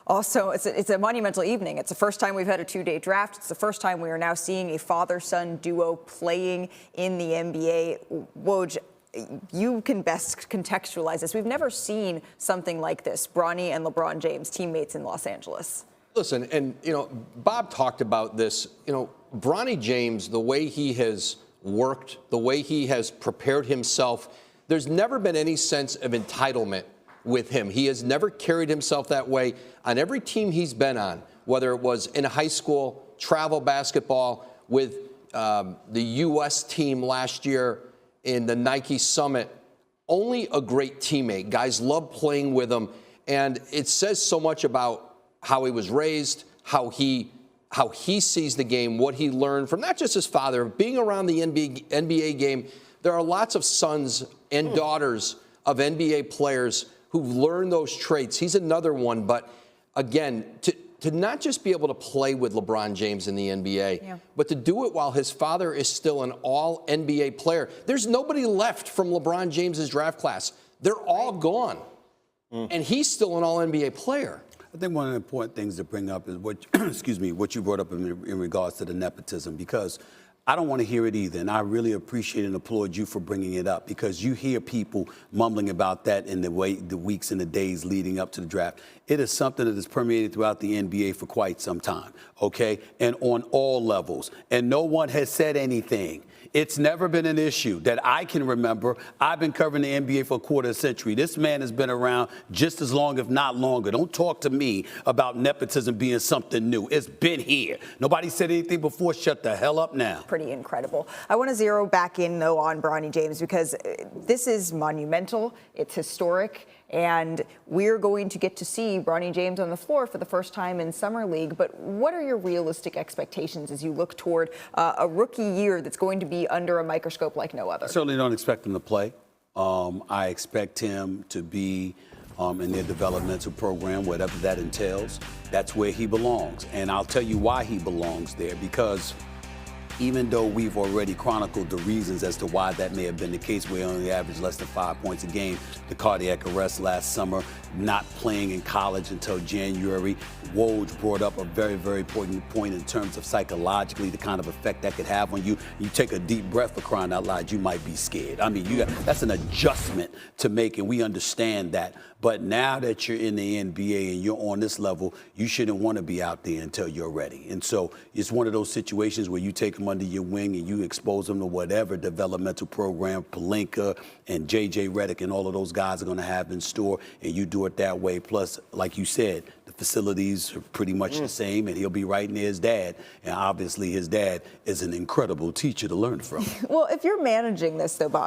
Also, it's a monumental evening. It's the first time we've had a two-day draft. It's the first time we are now seeing a father-son duo playing in the NBA. Woj, you can best contextualize this. We've never seen something like this. Bronny and LeBron James, teammates in Los Angeles. Listen, and, Bob talked about this. Bronny James, the way he has worked, the way he has prepared himself, there's never been any sense of entitlement with him. He has never carried himself that way on every team he's been on, whether it was in high school, travel basketball, with the U.S. team last year in the Nike Summit. Only a great teammate. Guys love playing with him. And it says so much about how he was raised, how he sees the game, what he learned from not just his father, being around the NBA game. There are lots of sons and daughters of NBA players who've learned those traits. He's another one. But again, to not just be able to play with LeBron James in the NBA, but to do it while his father is still an all-NBA player. There's nobody left from LeBron James's draft class. They're all gone. And he's still an all-NBA player. I think one of the important things to bring up is what, excuse me, what you brought up in regards to the nepotism, because I don't want to hear it either, and I really appreciate and applaud you for bringing it up, because you hear people mumbling about that in the weeks and the days leading up to the draft. It is something that has permeated throughout the NBA for quite some time, okay, and on all levels, and no one has said anything. It's never been an issue that I can remember. I've been covering the NBA for a quarter of a century. This man has been around just as long, if not longer. Don't talk to me about nepotism being something new. It's been here. Nobody said anything before. Shut the hell up now. Pretty incredible. I want to zero back in, though, on Bronny James, because this is monumental. It's historic. And we're going to get to see Bronny James on the floor for the first time in Summer League. But what are your realistic expectations as you look toward a rookie year that's going to be under a microscope like no other? I certainly don't expect him to play. I expect him to be in their developmental program, whatever that entails. That's where he belongs. And I'll tell you why he belongs there, because even though we've already chronicled the reasons as to why that may have been the case, we only averaged less than 5 points a game, the cardiac arrest last summer, not playing in college until January. Woj brought up a very, very important point in terms of psychologically the kind of effect that could have on you. You take a deep breath, for crying out loud, you might be scared. I mean, that's an adjustment to make, and we understand that. But now that you're in the NBA and you're on this level, you shouldn't want to be out there until you're ready. And so it's one of those situations where you take them under your wing and you expose them to whatever developmental program Malika and J.J. Redick and all of those guys are going to have in store, and you do it that way. Plus, like you said, the facilities are pretty much the same, and he'll be right near his dad. And obviously his dad is an incredible teacher to learn from. Well, if you're managing this, though, Bob,